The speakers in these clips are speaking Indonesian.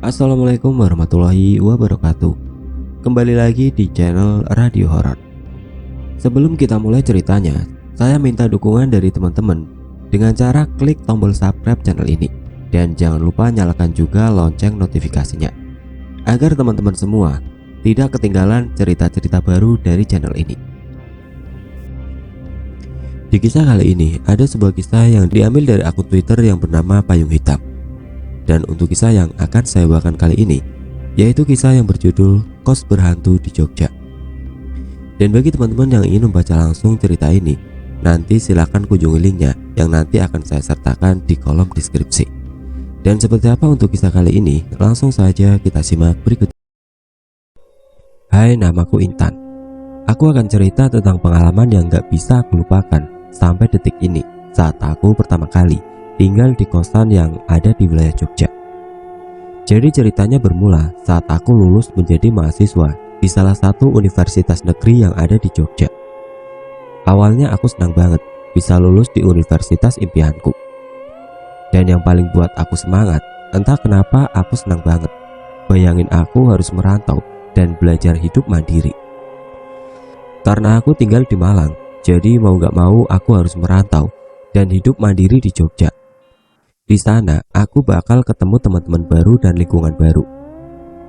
Assalamualaikum warahmatullahi wabarakatuh. Kembali lagi di channel Radio Horor. Sebelum kita mulai ceritanya, saya minta dukungan dari teman-teman dengan cara klik tombol subscribe channel ini. Dan jangan lupa nyalakan juga lonceng notifikasinya agar teman-teman semua tidak ketinggalan cerita-cerita baru dari channel ini. Di kisah kali ini ada sebuah kisah yang diambil dari akun Twitter yang bernama Payung Hitam. Dan untuk kisah yang akan saya bawakan kali ini, yaitu kisah yang berjudul Kos Berhantu di Jogja. Dan bagi teman-teman yang ingin membaca langsung cerita ini, nanti silakan kunjungi linknya yang nanti akan saya sertakan di kolom deskripsi. Dan seperti apa untuk kisah kali ini, langsung saja kita simak berikut. Hai, namaku Intan. Aku akan cerita tentang pengalaman yang gak bisa aku lupakan sampai detik ini saat aku pertama kali tinggal di kosan yang ada di wilayah Jogja. Jadi ceritanya bermula saat aku lulus menjadi mahasiswa di salah satu universitas negeri yang ada di Jogja. Awalnya aku senang banget bisa lulus di universitas impianku. Dan yang paling buat aku semangat, entah kenapa aku senang banget. Bayangin aku harus merantau dan belajar hidup mandiri. Karena aku tinggal di Malang, jadi mau gak mau aku harus merantau dan hidup mandiri di Jogja. Di sana aku bakal ketemu teman-teman baru dan lingkungan baru.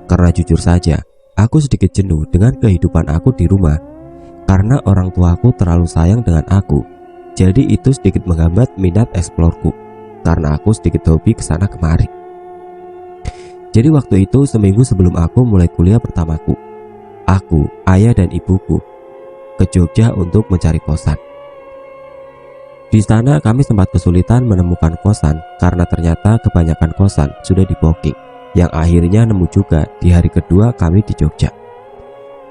Karena jujur saja, aku sedikit jenuh dengan kehidupan aku di rumah. Karena orang tuaku terlalu sayang dengan aku, jadi itu sedikit menghambat minat eksplorku. Karena aku sedikit hobi kesana kemari. Jadi waktu itu seminggu sebelum aku mulai kuliah pertamaku, aku, ayah dan ibuku ke Jogja untuk mencari kosan. Di sana kami sempat kesulitan menemukan kosan karena ternyata kebanyakan kosan sudah di-booking, yang akhirnya nemu juga di hari kedua kami di Jogja.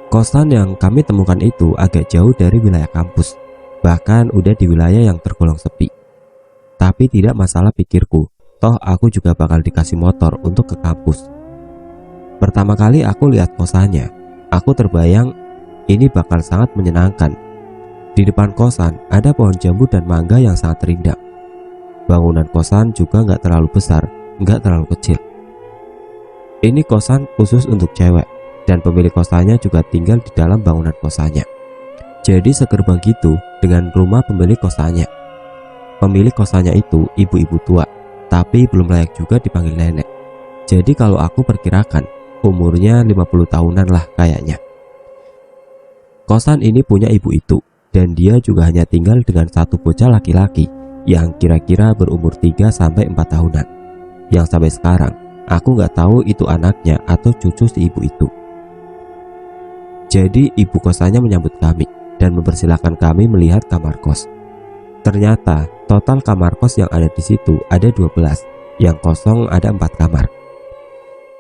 Kosan yang kami temukan itu agak jauh dari wilayah kampus, bahkan udah di wilayah yang tergolong sepi. Tapi tidak masalah pikirku, toh aku juga bakal dikasih motor untuk ke kampus. Pertama kali aku lihat kosannya, aku terbayang ini bakal sangat menyenangkan. Di depan kosan ada pohon jambu dan mangga yang sangat rindang. Bangunan kosan juga nggak terlalu besar, nggak terlalu kecil. Ini kosan khusus untuk cewek, dan pemilik kosannya juga tinggal di dalam bangunan kosannya. Jadi segerbang gitu dengan rumah pemilik kosannya. Pemilik kosannya itu ibu-ibu tua, tapi belum layak juga dipanggil nenek. Jadi kalau aku perkirakan umurnya 50 tahunan lah kayaknya. Kosan ini punya ibu itu, dan dia juga hanya tinggal dengan satu bocah laki-laki yang kira-kira berumur 3-4 tahunan. Yang sampai sekarang aku nggak tahu itu anaknya atau cucu si ibu itu. Jadi ibu kosannya menyambut kami dan mempersilahkan kami melihat kamar kos. Ternyata total kamar kos yang ada di situ ada 12, yang kosong ada 4 kamar.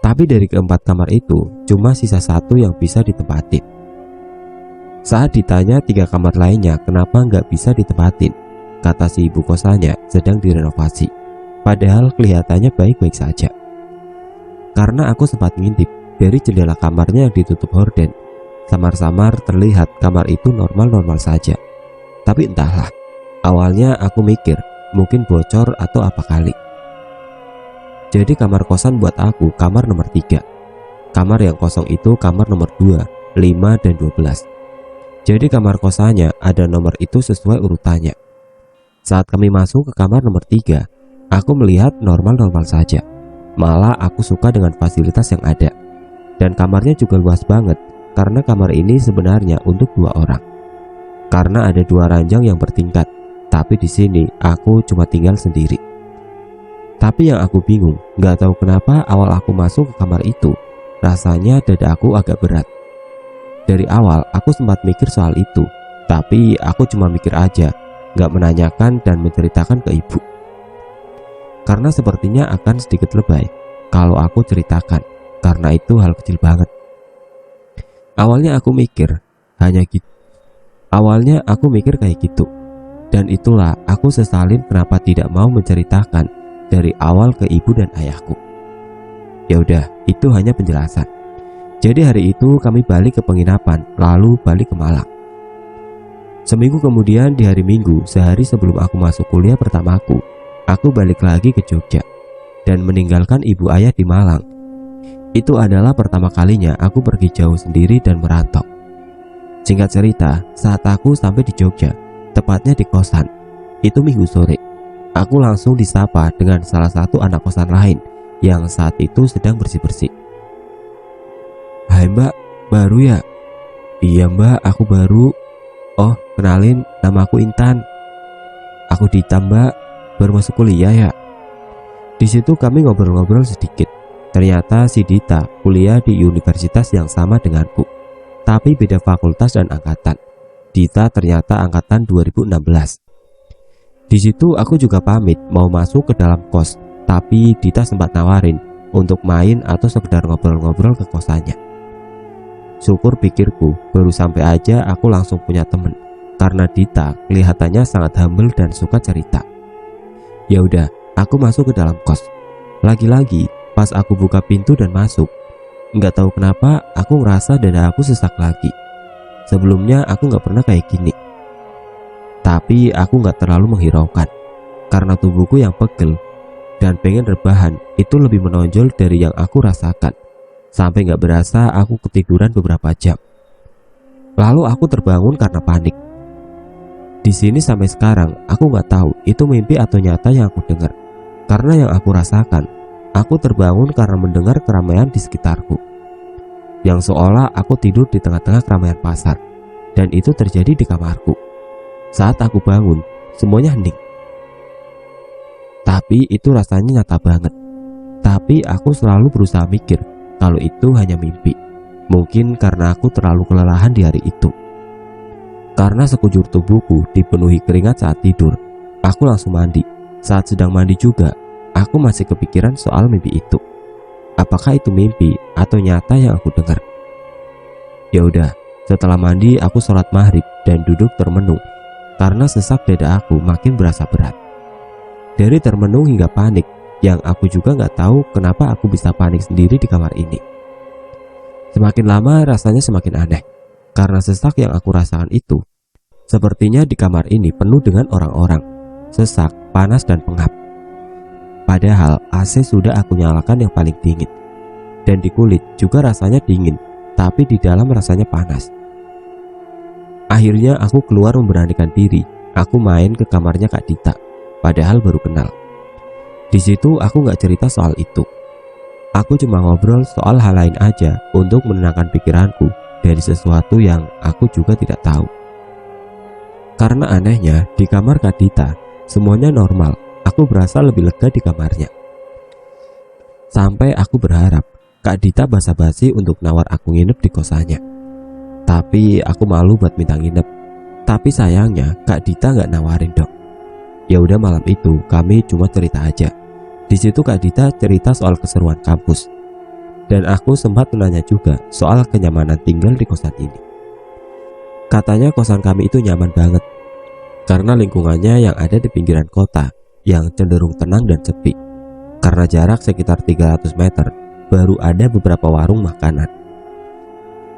Tapi dari keempat kamar itu cuma sisa satu yang bisa ditempatin. Saat ditanya 3 kamar lainnya kenapa nggak bisa ditempatin, kata si ibu kosannya sedang direnovasi. Padahal kelihatannya baik-baik saja. Karena aku sempat ngintip dari jendela kamarnya yang ditutup horden, samar-samar terlihat kamar itu normal-normal saja. Tapi entahlah, awalnya aku mikir mungkin bocor atau apa kali. Jadi kamar kosan buat aku kamar nomor 3. Kamar yang kosong itu kamar nomor 2, 5 dan 12. Jadi kamar kosannya ada nomor itu sesuai urutannya. Saat kami masuk ke kamar nomor 3, aku melihat normal-normal saja. Malah aku suka dengan fasilitas yang ada. Dan kamarnya juga luas banget, karena kamar ini sebenarnya untuk 2 orang. Karena ada 2 ranjang yang bertingkat, tapi di sini aku cuma tinggal sendiri. Tapi yang aku bingung, gak tahu kenapa awal aku masuk ke kamar itu, rasanya dada aku agak berat. Dari awal aku sempat mikir soal itu, tapi aku cuma mikir aja, gak menanyakan dan menceritakan ke ibu. Karena sepertinya akan sedikit lebay kalau aku ceritakan, karena itu hal kecil banget. Awalnya aku mikir kayak gitu. Dan itulah aku sesalin kenapa tidak mau menceritakan dari awal ke ibu dan ayahku. Ya udah, itu hanya penjelasan. Jadi hari itu kami balik ke penginapan, lalu balik ke Malang. Seminggu kemudian di hari Minggu, sehari sebelum aku masuk kuliah pertamaku, aku balik lagi ke Jogja dan meninggalkan ibu ayah di Malang. Itu adalah pertama kalinya aku pergi jauh sendiri dan merantau. Singkat cerita, saat aku sampai di Jogja, tepatnya di kosan, itu Minggu sore, aku langsung disapa dengan salah satu anak kosan lain yang saat itu sedang bersih-bersih. "Hai Mbak, baru ya?" "Iya Mbak, aku baru." "Oh, kenalin, nama aku Intan." "Aku Dita Mbak, baru masuk kuliah ya?" Di situ kami ngobrol-ngobrol sedikit. Ternyata si Dita kuliah di universitas yang sama denganku, tapi beda fakultas dan angkatan. Dita ternyata angkatan 2016. Di situ aku juga pamit mau masuk ke dalam kos, tapi Dita sempat nawarin untuk main atau sekedar ngobrol-ngobrol ke kosannya. Syukur pikirku, baru sampai aja aku langsung punya temen, karena Dita kelihatannya sangat humble dan suka cerita. Ya udah, aku masuk ke dalam kos. Lagi-lagi pas aku buka pintu dan masuk, nggak tahu kenapa aku ngerasa dada aku sesak lagi. Sebelumnya aku nggak pernah kayak gini. Tapi aku nggak terlalu menghiraukan, karena tubuhku yang pegel dan pengen rebahan itu lebih menonjol dari yang aku rasakan. Sampai nggak berasa aku ketiduran beberapa jam. Lalu aku terbangun karena panik. Di sini sampai sekarang aku nggak tahu itu mimpi atau nyata yang aku dengar. Karena yang aku rasakan, aku terbangun karena mendengar keramaian di sekitarku, yang seolah aku tidur di tengah-tengah keramaian pasar. Dan itu terjadi di kamarku. Saat aku bangun, semuanya hening. Tapi itu rasanya nyata banget. Tapi aku selalu berusaha mikir kalau itu hanya mimpi. Mungkin karena aku terlalu kelelahan di hari itu. Karena sekujur tubuhku dipenuhi keringat saat tidur, aku langsung mandi. Saat sedang mandi juga, aku masih kepikiran soal mimpi itu. Apakah itu mimpi atau nyata yang aku dengar? Ya udah, setelah mandi aku sholat maghrib dan duduk termenung karena sesak dada aku makin berasa berat. Dari termenung hingga panik, yang aku juga nggak tahu kenapa aku bisa panik sendiri di kamar ini. Semakin lama rasanya semakin aneh, karena sesak yang aku rasakan itu sepertinya di kamar ini penuh dengan orang-orang, sesak, panas dan pengap. Padahal AC sudah aku nyalakan yang paling dingin, dan di kulit juga rasanya dingin, tapi di dalam rasanya panas. Akhirnya aku keluar memberanikan diri. Aku main ke kamarnya Kak Dita, padahal baru kenal. Di situ aku nggak cerita soal itu. Aku cuma ngobrol soal hal lain aja untuk menenangkan pikiranku dari sesuatu yang aku juga tidak tahu. Karena anehnya di kamar Kak Dita semuanya normal. Aku berasa lebih lega di kamarnya. Sampai aku berharap Kak Dita basa-basi untuk nawar aku nginep di kosannya. Tapi aku malu buat minta nginep. Tapi sayangnya Kak Dita nggak nawarin dong. Ya udah, malam itu kami cuma cerita aja. Di situ Kak Dita cerita soal keseruan kampus. Dan aku sempat menanya juga soal kenyamanan tinggal di kosan ini. Katanya kosan kami itu nyaman banget karena lingkungannya yang ada di pinggiran kota yang cenderung tenang dan sepi. Karena jarak sekitar 300 meter baru ada beberapa warung makanan.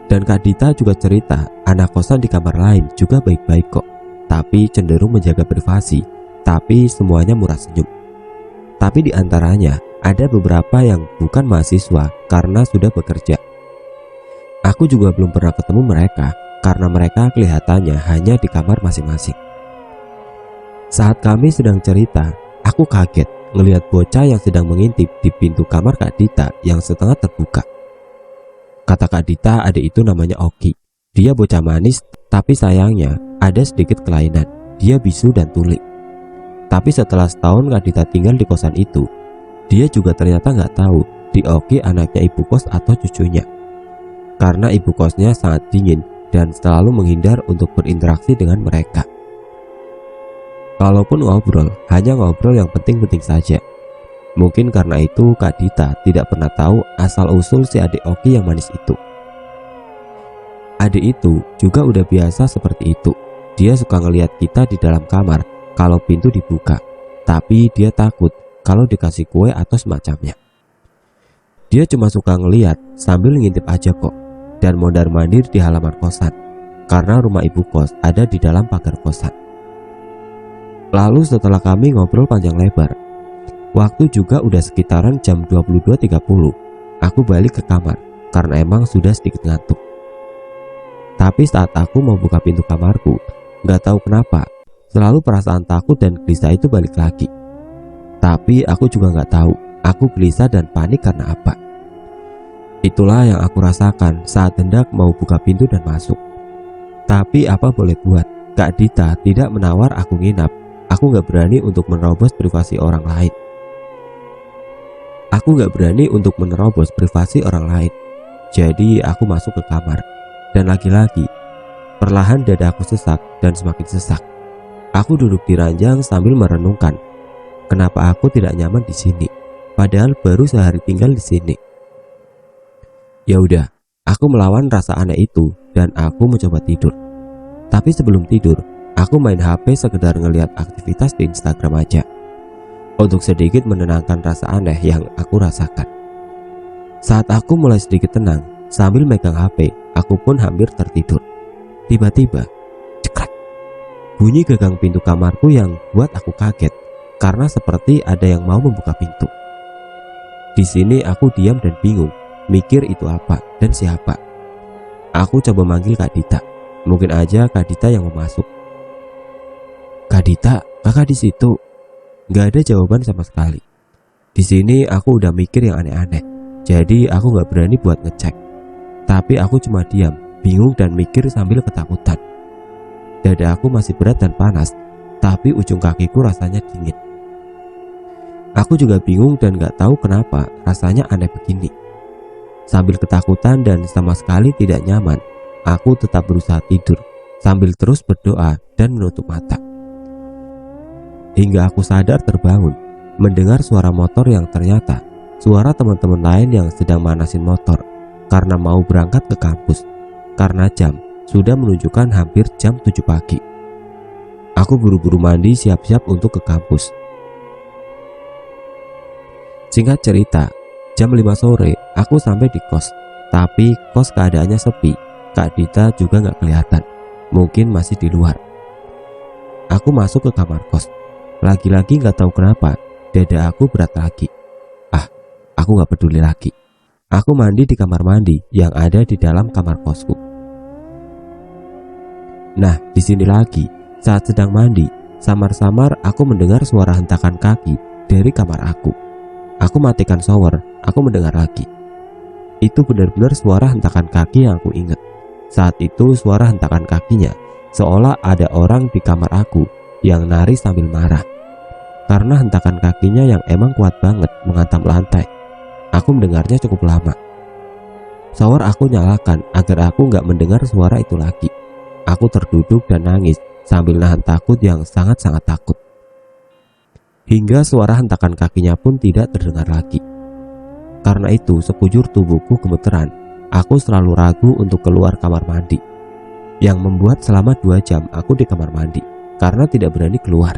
Dan Kak Dita juga cerita anak kosan di kamar lain juga baik-baik kok, tapi cenderung menjaga privasi, tapi semuanya murah senyum. Tapi di antaranya ada beberapa yang bukan mahasiswa karena sudah bekerja. Aku juga belum pernah ketemu mereka karena mereka kelihatannya hanya di kamar masing-masing. Saat kami sedang cerita, aku kaget ngelihat bocah yang sedang mengintip di pintu kamar Kak Dita yang setengah terbuka. Kata Kak Dita, adik itu namanya Oki. Dia bocah manis, tapi sayangnya ada sedikit kelainan. Dia bisu dan tuli. Tapi setelah setahun Kak Dita tinggal di kosan itu, dia juga ternyata nggak tahu di Oki anaknya ibu kos atau cucunya. Karena ibu kosnya sangat dingin dan selalu menghindar untuk berinteraksi dengan mereka. Kalaupun ngobrol, hanya ngobrol yang penting-penting saja. Mungkin karena itu Kak Dita tidak pernah tahu asal-usul si adik Oki yang manis itu. Adik itu juga udah biasa seperti itu. Dia suka ngelihat kita di dalam kamar kalau pintu dibuka, tapi dia takut kalau dikasih kue atau semacamnya. Dia cuma suka ngelihat sambil ngintip aja kok, dan mondar-mandir di halaman kosan, karena rumah ibu kos ada di dalam pagar kosan. Lalu setelah kami ngobrol panjang lebar, waktu juga udah sekitaran jam 22.30, aku balik ke kamar karena emang sudah sedikit ngantuk. Tapi saat aku mau buka pintu kamarku, gak tahu kenapa, selalu perasaan takut dan gelisah itu balik lagi. Tapi aku juga gak tahu aku gelisah dan panik karena apa. Itulah yang aku rasakan saat hendak mau buka pintu dan masuk. Tapi apa boleh buat, Kak Dita tidak menawar aku nginap. Aku gak berani untuk menerobos privasi orang lain. Jadi aku masuk ke kamar. Dan lagi-lagi, perlahan dada aku sesak dan semakin sesak. Aku duduk di ranjang sambil merenungkan, kenapa aku tidak nyaman di sini, padahal baru sehari tinggal di sini. Ya udah, aku melawan rasa aneh itu dan aku mencoba tidur. Tapi sebelum tidur, aku main HP sekedar ngelihat aktivitas di Instagram aja, untuk sedikit menenangkan rasa aneh yang aku rasakan. Saat aku mulai sedikit tenang, sambil megang HP, aku pun hampir tertidur. Tiba-tiba, cekrek, bunyi gagang pintu kamarku yang buat aku kaget karena seperti ada yang mau membuka pintu. Di sini aku diam dan bingung, mikir itu apa dan siapa. Aku coba manggil Kak Dita, mungkin aja Kak Dita yang mau masuk. Kak Dita, kakak di situ? Gak ada jawaban sama sekali. Di sini aku udah mikir yang aneh-aneh, jadi aku gak berani buat ngecek. Tapi aku cuma diam, bingung dan mikir sambil ketakutan. Dada aku masih berat dan panas, tapi ujung kakiku rasanya dingin. Aku juga bingung dan gak tahu kenapa rasanya aneh begini. Sambil ketakutan dan sama sekali tidak nyaman, aku tetap berusaha tidur sambil terus berdoa dan menutup mata. Hingga aku sadar terbangun, mendengar suara motor yang ternyata suara teman-teman lain yang sedang manasin motor karena mau berangkat ke kampus, karena jam sudah menunjukkan hampir jam 7 pagi. Aku buru-buru mandi siap-siap untuk ke kampus. Singkat cerita, jam 5 sore aku sampai di kos. Tapi kos keadaannya sepi, Kak Dita juga gak kelihatan, mungkin masih di luar. Aku masuk ke kamar kos. Lagi-lagi gak tahu kenapa dada aku berat lagi. Aku gak peduli lagi. Aku mandi di kamar mandi yang ada di dalam kamar kosku. Nah, di sini lagi, saat sedang mandi, samar-samar aku mendengar suara hentakan kaki dari kamar aku. Aku matikan shower, aku mendengar lagi. Itu benar-benar suara hentakan kaki yang aku ingat. Saat itu suara hentakan kakinya seolah ada orang di kamar aku yang nari sambil marah. Karena hentakan kakinya yang emang kuat banget menghantam lantai. Aku mendengarnya cukup lama. Shower aku nyalakan agar aku gak mendengar suara itu lagi. Aku terduduk dan nangis sambil nahan takut yang sangat-sangat takut. Hingga suara hentakan kakinya pun tidak terdengar lagi. Karena itu sekujur tubuhku gemeteran. Aku selalu ragu untuk keluar kamar mandi, yang membuat selama 2 jam aku di kamar mandi karena tidak berani keluar.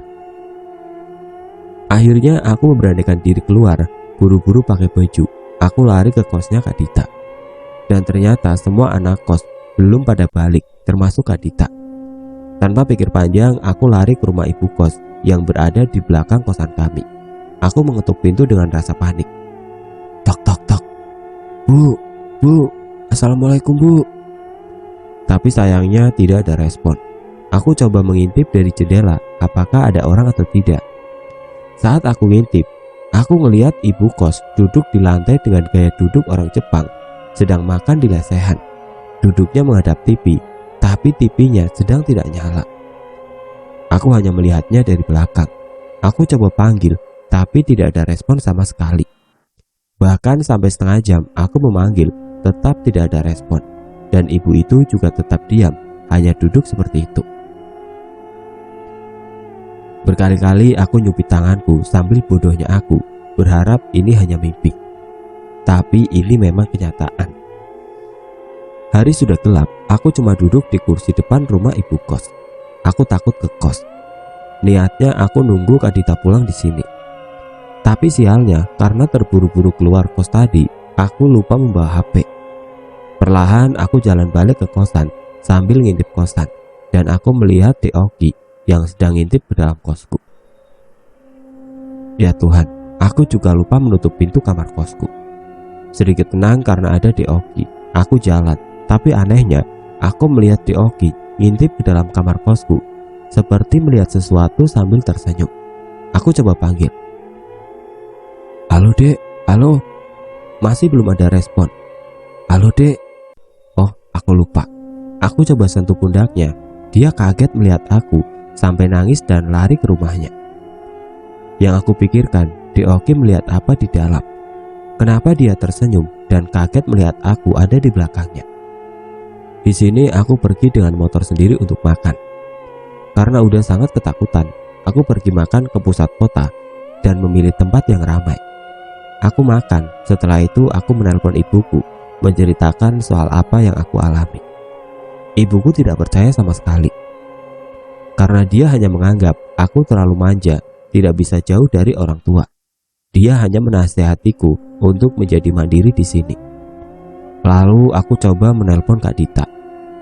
Akhirnya aku memberanikan diri keluar, buru-buru pakai baju. Aku lari ke kosnya Kak Dita. Dan ternyata semua anak kos belum pada balik, termasuk Kak Dita. Tanpa pikir panjang, aku lari ke rumah ibu kos yang berada di belakang kosan kami. Aku mengetuk pintu dengan rasa panik. Tok tok tok. Bu, assalamualaikum bu. Tapi sayangnya tidak ada respon. Aku coba mengintip dari jendela apakah ada orang atau tidak. Saat aku ngintip, aku melihat ibu kos duduk di lantai dengan gaya duduk orang Jepang, sedang makan di lesehan. Duduknya menghadap TV, tapi TV-nya sedang tidak nyala. Aku hanya melihatnya dari belakang. Aku coba panggil, tapi tidak ada respon sama sekali. Bahkan sampai setengah jam aku memanggil, tetap tidak ada respon. Dan ibu itu juga tetap diam, hanya duduk seperti itu. Berkali-kali aku nyupit tanganku sambil bodohnya aku berharap ini hanya mimpi. Tapi ini memang kenyataan. Hari sudah gelap, aku cuma duduk di kursi depan rumah ibu kos. Aku takut ke kos. Niatnya aku nunggu Kak Dita pulang di sini. Tapi sialnya, karena terburu-buru keluar kos tadi, aku lupa membawa HP. Perlahan aku jalan balik ke kosan sambil ngintip kosan, dan aku melihat Oki yang sedang ngintip ke dalam kosku. Ya Tuhan, aku juga lupa menutup pintu kamar kosku. Sedikit tenang karena ada Deoki. Aku jalan, tapi anehnya aku melihat Deoki ngintip ke dalam kamar kosku, seperti melihat sesuatu sambil tersenyum. Aku coba panggil, "Halo Dek, halo." Masih belum ada respon. "Halo Dek." Oh, aku lupa. Aku coba sentuh pundaknya. Dia kaget melihat aku sampai nangis dan lari ke rumahnya. Yang aku pikirkan, Deoki melihat apa di dalam. Kenapa dia tersenyum dan kaget melihat aku ada di belakangnya. Di sini aku pergi dengan motor sendiri untuk makan. Karena udah sangat ketakutan, aku pergi makan ke pusat kota dan memilih tempat yang ramai. Aku makan, setelah itu aku menelpon ibuku, menceritakan soal apa yang aku alami. Ibuku tidak percaya sama sekali. Karena dia hanya menganggap aku terlalu manja, tidak bisa jauh dari orang tua. Dia hanya menasihatiku untuk menjadi mandiri di sini. Lalu aku coba menelpon Kak Dita.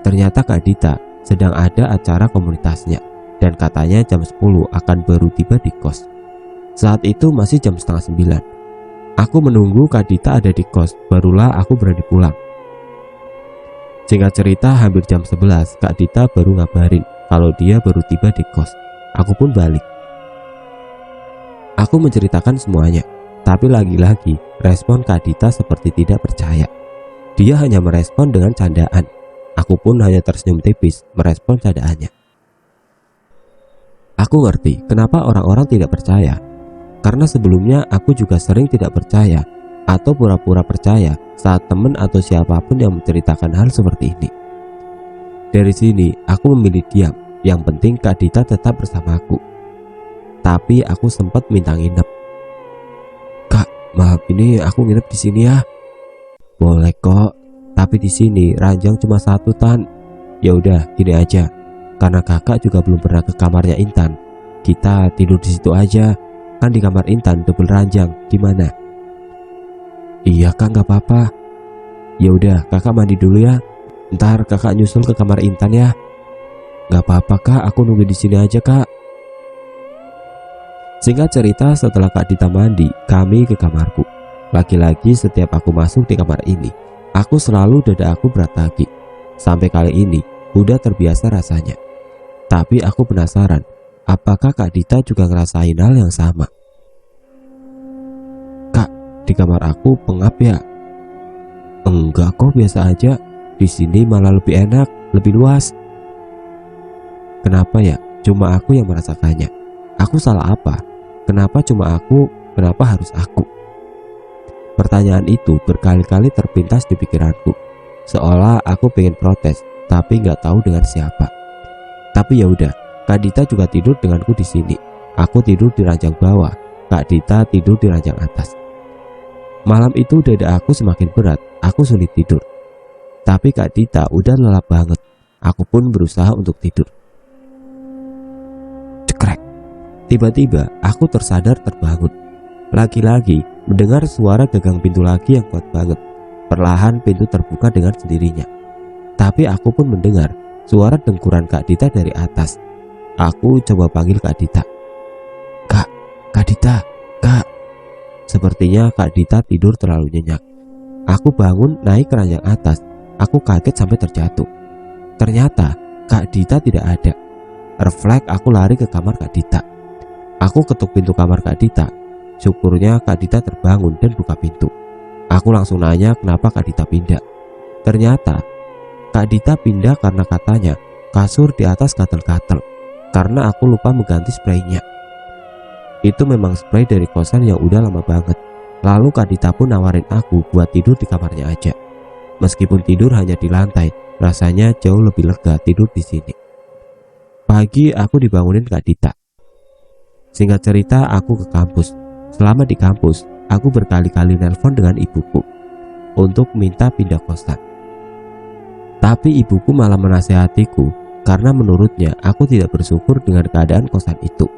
Ternyata Kak Dita sedang ada acara komunitasnya dan katanya jam 10 akan baru tiba di kos. Saat itu masih jam setengah 9. Aku menunggu Kak Dita ada di kos, barulah aku berani pulang. Singkat cerita, hampir jam 11 Kak Dita baru ngabarin kalau dia baru tiba di kos. Aku pun balik. Aku menceritakan semuanya, tapi lagi-lagi respon Kak Dita seperti tidak percaya. Dia hanya merespon dengan candaan. Aku pun hanya tersenyum tipis merespon candaannya. Aku ngerti kenapa orang-orang tidak percaya. Karena sebelumnya aku juga sering tidak percaya atau pura-pura percaya saat teman atau siapapun yang menceritakan hal seperti ini. Dari sini aku memilih diam. Yang penting Kak Dita tetap bersamaku. Tapi aku sempat minta nginep. "Kak, maaf ini aku nginep di sini ya." "Boleh kok, tapi di sini ranjang cuma 1 Tan." "Ya udah, gini aja. Karena kakak juga belum pernah ke kamarnya Intan, kita tidur di situ aja. Kan di kamar Intan double ranjang, gimana?" "Iya Kak, nggak apa-apa." "Ya udah, kakak mandi dulu ya. Ntar kakak nyusul ke kamar Intan ya." "Nggak apa-apa Kak, aku nunggu di sini aja Kak." Singkat cerita, setelah Kak Dita mandi, kami ke kamarku. Lagi-lagi setiap aku masuk di kamar ini, aku selalu dada aku berat lagi. Sampai kali ini udah terbiasa rasanya. Tapi aku penasaran, apakah Kak Dita juga ngerasain hal yang sama? "Kak, di kamar aku pengap ya?" "Enggak kok, biasa aja. Di sini malah lebih enak, lebih luas." "Kenapa ya? Cuma aku yang merasakannya. Aku salah apa? Kenapa cuma aku? Kenapa harus aku?" Pertanyaan itu berkali-kali terpintas di pikiranku. Seolah aku pengen protes, tapi nggak tahu dengan siapa. Tapi ya udah, Kak Dita juga tidur denganku di sini. Aku tidur di ranjang bawah, Kak Dita tidur di ranjang atas. Malam itu dada aku semakin berat, aku sulit tidur. Tapi Kak Dita udah lelap banget. Aku pun berusaha untuk tidur. Cekrek. Tiba-tiba aku tersadar terbangun. Lagi-lagi mendengar suara gagang pintu lagi yang kuat banget. Perlahan pintu terbuka dengan sendirinya. Tapi aku pun mendengar suara dengkuran Kak Dita dari atas. Aku coba panggil Kak Dita. "Kak, Kak Dita, Kak." Sepertinya Kak Dita tidur terlalu nyenyak. Aku bangun naik ke ranjang atas. Aku kaget sampai terjatuh. Ternyata Kak Dita tidak ada. Refleks aku lari ke kamar Kak Dita. Aku ketuk pintu kamar Kak Dita. Syukurnya Kak Dita terbangun dan buka pintu. Aku langsung nanya kenapa Kak Dita pindah. Ternyata Kak Dita pindah karena katanya kasur di atas gatel-gatel. Karena aku lupa mengganti spraynya. Itu memang spray dari kosan yang udah lama banget. Lalu Kak Dita pun nawarin aku buat tidur di kamarnya aja. Meskipun tidur hanya di lantai, rasanya jauh lebih lega tidur di sini. Pagi aku dibangunin Kak Dita. Singkat cerita, aku ke kampus. Selama di kampus, aku berkali-kali nelpon dengan ibuku untuk minta pindah kosan. Tapi ibuku malah menasehatiku karena menurutnya aku tidak bersyukur dengan keadaan kosan itu.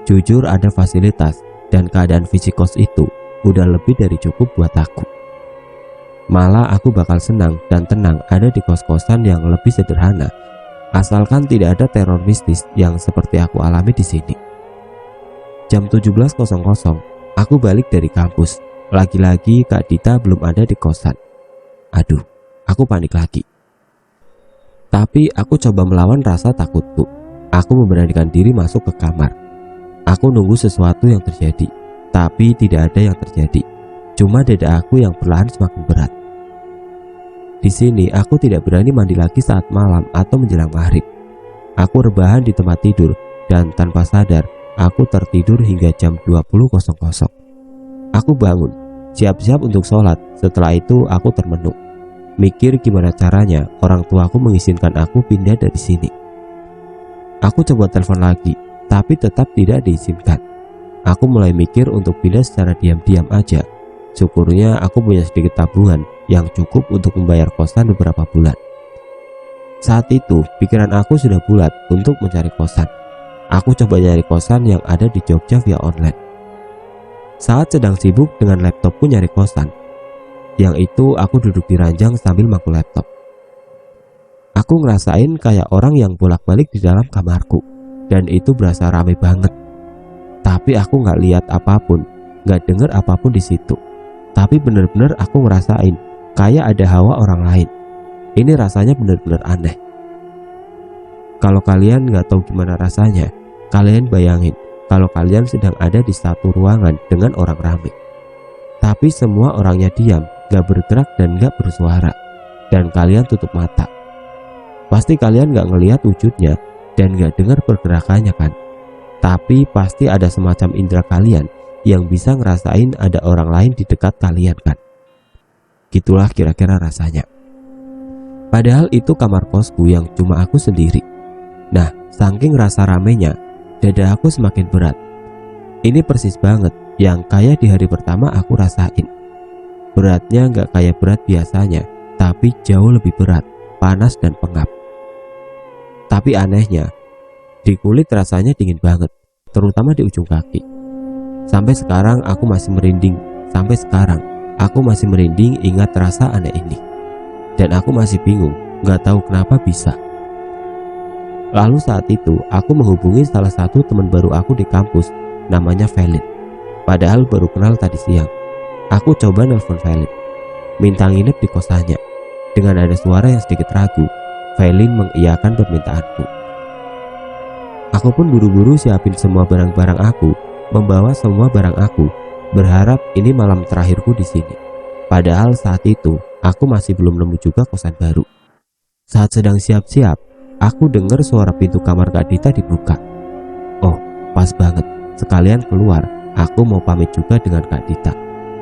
Jujur ada fasilitas dan keadaan fisik kos itu udah lebih dari cukup buat aku. Malah aku bakal senang dan tenang ada di kos-kosan yang lebih sederhana, asalkan tidak ada teror mistis yang seperti aku alami di sini. Jam 17.00, aku balik dari kampus. Lagi-lagi Kak Dita belum ada di kosan. Aduh, aku panik lagi. Tapi aku coba melawan rasa takutku. Aku memberanikan diri masuk ke kamar. Aku nunggu sesuatu yang terjadi, tapi tidak ada yang terjadi. Cuma dada aku yang perlahan semakin berat. Di sini aku tidak berani mandi lagi saat malam atau menjelang maghrib. Aku rebahan di tempat tidur dan tanpa sadar aku tertidur hingga jam 20.00. Aku bangun, siap-siap untuk sholat. Setelah itu aku termenung, mikir gimana caranya orang tuaku mengizinkan aku pindah dari sini. Aku coba telepon lagi, tapi tetap tidak diizinkan. Aku mulai mikir untuk pindah secara diam-diam aja. Syukurnya aku punya sedikit tabungan yang cukup untuk membayar kosan beberapa bulan. Saat itu pikiran aku sudah bulat untuk mencari kosan. Aku coba nyari kosan yang ada di Jogja via online. Saat sedang sibuk dengan laptopku nyari kosan, yang itu aku duduk di ranjang sambil mangkuk laptop. Aku ngerasain kayak orang yang bolak-balik di dalam kamarku, dan itu berasa rame banget. Tapi aku nggak lihat apapun, nggak dengar apapun di situ. Tapi bener-bener aku ngerasain kayak ada hawa orang lain. Ini rasanya bener-bener aneh. Kalau kalian nggak tahu gimana rasanya, kalian bayangin kalau kalian sedang ada di satu ruangan dengan orang ramai. Tapi semua orangnya diam, gak bergerak dan gak bersuara, dan kalian tutup mata. Pasti kalian gak ngelihat wujudnya dan gak dengar pergerakannya kan. Tapi pasti ada semacam indera kalian yang bisa ngerasain ada orang lain di dekat kalian kan. Gitulah kira-kira rasanya. Padahal itu kamar kosku yang cuma aku sendiri. Nah, saking rasa ramenya, dada aku semakin berat. Ini persis banget yang kayak di hari pertama aku rasain. Beratnya gak kayak berat biasanya, tapi jauh lebih berat, panas dan pengap. Tapi anehnya, di kulit rasanya dingin banget, terutama di ujung kaki. Sampai sekarang aku masih merinding. Sampai sekarang aku masih merinding ingat rasa aneh ini. Dan aku masih bingung, gak tahu kenapa bisa. Lalu saat itu aku menghubungi salah satu teman baru aku di kampus, namanya Felin. Padahal baru kenal tadi siang. Aku coba nelpon Felin, minta nginep di kosannya. Dengan ada suara yang sedikit ragu, Felin mengiyakan permintaanku. Aku pun buru-buru siapin semua barang-barang aku, membawa semua barang aku, berharap ini malam terakhirku di sini. Padahal saat itu aku masih belum nemu juga kosan baru. Saat sedang siap-siap, aku dengar suara pintu kamar Kak Dita dibuka. Oh, pas banget. Sekalian keluar, aku mau pamit juga dengan Kak Dita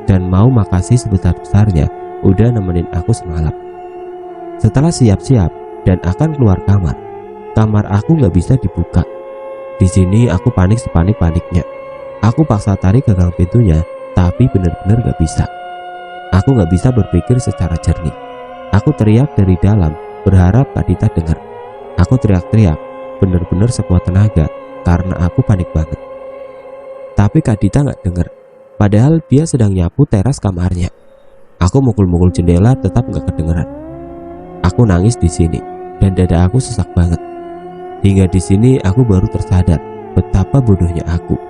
dan mau makasih sebesar-besarnya udah nemenin aku semalam. Setelah siap-siap dan akan keluar kamar aku nggak bisa dibuka. Di sini aku panik sepanik-paniknya. Aku paksa tarik gagang pintunya, tapi benar-benar nggak bisa. Aku nggak bisa berpikir secara jernih. Aku teriak dari dalam, berharap Kak Dita dengar. Aku teriak-teriak, benar-benar sekuat tenaga karena aku panik banget. Tapi Kak Dita nggak dengar. Padahal dia sedang nyapu teras kamarnya. Aku mukul-mukul jendela tetap nggak kedengeran. Aku nangis di sini dan dada aku sesak banget. Hingga di sini aku baru tersadar betapa bodohnya aku.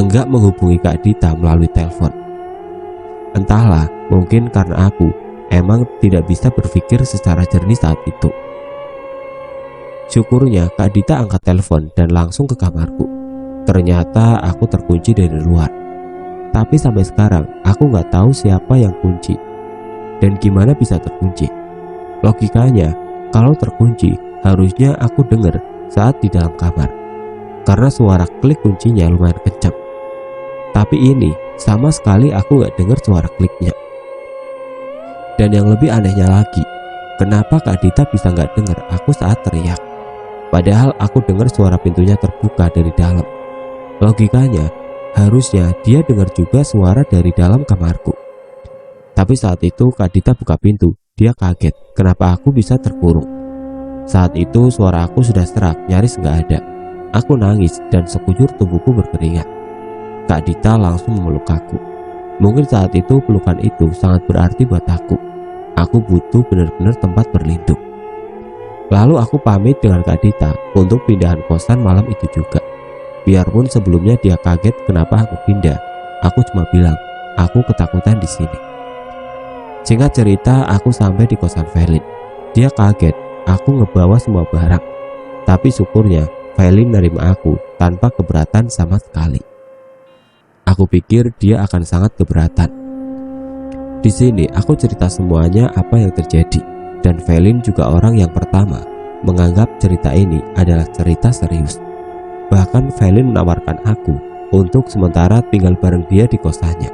Enggak menghubungi Kak Dita melalui telepon. Entahlah, mungkin karena aku emang tidak bisa berpikir secara jernih saat itu. Syukurnya Kak Dita angkat telepon dan langsung ke kamarku. Ternyata aku terkunci dari luar. Tapi sampai sekarang aku nggak tahu siapa yang kunci dan gimana bisa terkunci. Logikanya, kalau terkunci harusnya aku dengar saat di dalam kamar, karena suara klik kuncinya lumayan kencang. Tapi ini sama sekali aku nggak dengar suara kliknya. Dan yang lebih anehnya lagi, kenapa Kak Dita bisa nggak dengar aku saat teriak? Padahal aku dengar suara pintunya terbuka dari dalam. Logikanya, harusnya dia dengar juga suara dari dalam kamarku. Tapi saat itu Kak Dita buka pintu, dia kaget kenapa aku bisa terkurung. Saat itu suara aku sudah serak, nyaris nggak ada. Aku nangis dan sekujur tubuhku berkeringat. Kak Dita langsung memeluk aku. Mungkin saat itu pelukan itu sangat berarti buat aku. Aku butuh benar-benar tempat berlindung. Lalu aku pamit dengan Kak Dita untuk pindahan kosan malam itu juga. Biarpun sebelumnya dia kaget kenapa aku pindah, aku cuma bilang, aku ketakutan di sini. Singkat cerita, aku sampai di kosan Felin. Dia kaget, aku ngebawa semua barang. Tapi syukurnya, Felin nerima aku tanpa keberatan sama sekali. Aku pikir dia akan sangat keberatan. Di sini aku cerita semuanya apa yang terjadi, dan Felin juga orang yang pertama menganggap cerita ini adalah cerita serius. Bahkan Felin menawarkan aku untuk sementara tinggal bareng dia di kosannya.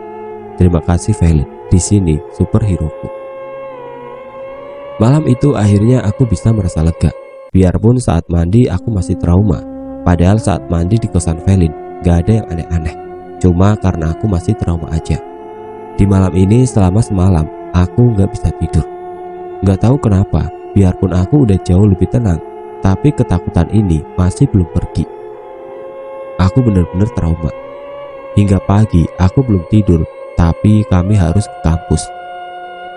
Terima kasih Felin, di sini superhero-ku. Malam itu akhirnya aku bisa merasa lega. Biarpun saat mandi aku masih trauma. Padahal saat mandi di kosan Felin gak ada yang aneh-aneh. Cuma karena aku masih trauma aja. Di malam ini selama semalam aku gak bisa tidur. Gak tahu kenapa, biarpun aku udah jauh lebih tenang, tapi ketakutan ini masih belum pergi. Aku benar-benar trauma. Hingga pagi aku belum tidur, tapi kami harus ke kampus.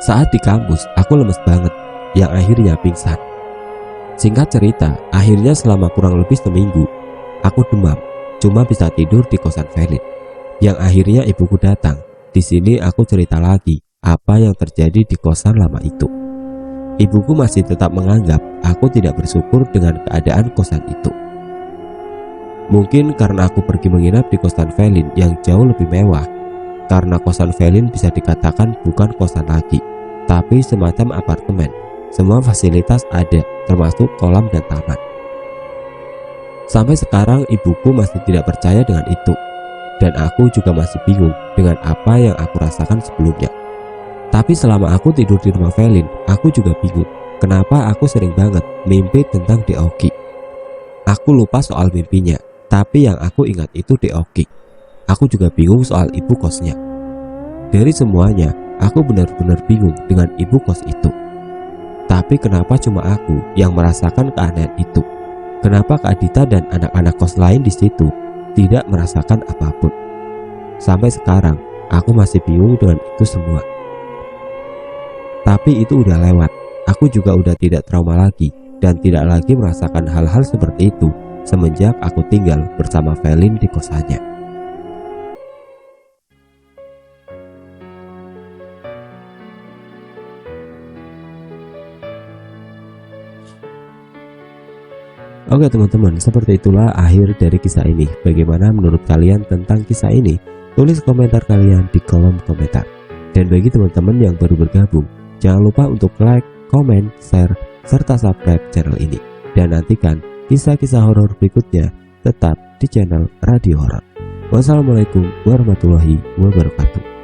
Saat di kampus aku lemes banget, yang akhirnya pingsan. Singkat cerita, akhirnya selama kurang lebih seminggu aku demam, cuma bisa tidur di kosan Felin. Yang akhirnya ibuku datang. Di sini aku cerita lagi apa yang terjadi di kosan lama itu. Ibuku masih tetap menganggap aku tidak bersyukur dengan keadaan kosan itu. Mungkin karena aku pergi menginap di kosan Felin yang jauh lebih mewah. Karena kosan Felin bisa dikatakan bukan kosan lagi, tapi semacam apartemen. Semua fasilitas ada, termasuk kolam dan taman. Sampai sekarang ibuku masih tidak percaya dengan itu. Dan aku juga masih bingung dengan apa yang aku rasakan sebelumnya. Tapi selama aku tidur di rumah Felin, aku juga bingung kenapa aku sering banget mimpi tentang Deoki. Aku lupa soal mimpinya, tapi yang aku ingat itu Deoki. Aku juga bingung soal ibu kosnya. Dari semuanya, aku benar-benar bingung dengan ibu kos itu. Tapi kenapa cuma aku yang merasakan keanehan itu? Kenapa Kak Dita dan anak-anak kos lain di situ tidak merasakan apapun? Sampai sekarang, aku masih bingung dengan itu semua. Tapi itu udah lewat. Aku juga udah tidak trauma lagi dan tidak lagi merasakan hal-hal seperti itu semenjak aku tinggal bersama Felin di kosannya. Oke teman-teman, seperti itulah akhir dari kisah ini. Bagaimana menurut kalian tentang kisah ini? Tulis komentar kalian di kolom komentar. Dan bagi teman-teman yang baru bergabung, jangan lupa untuk like, komen, share, serta subscribe channel ini. Dan nantikan kisah-kisah horor berikutnya tetap di channel Radio Horor. Wassalamualaikum warahmatullahi wabarakatuh.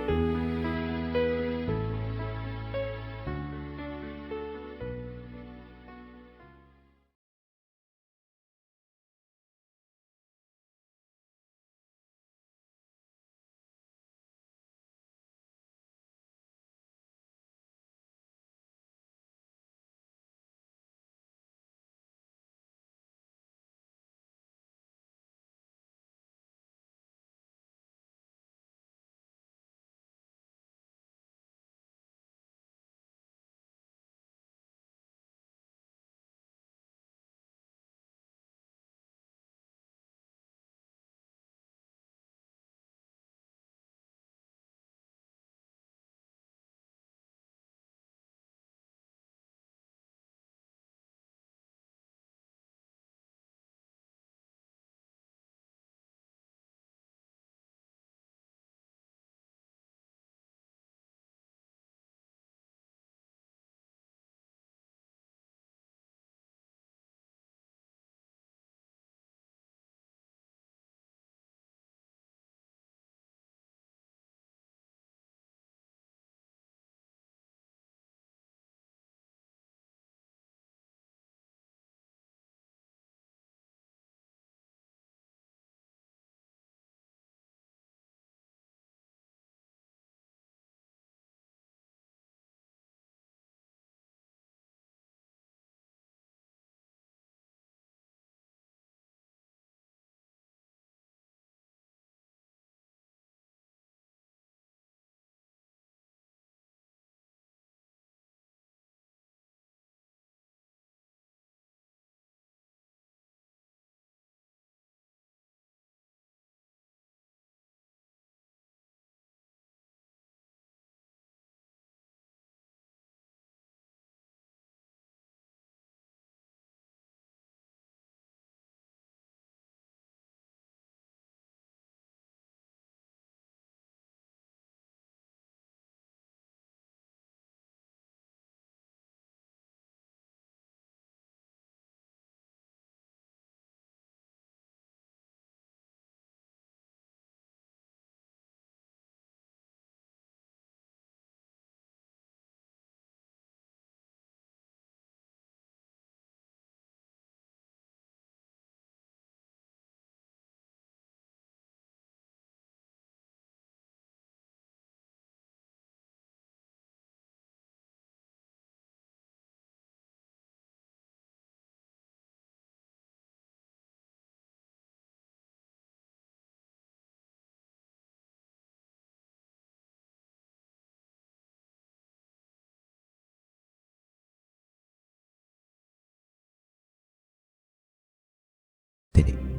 Titik.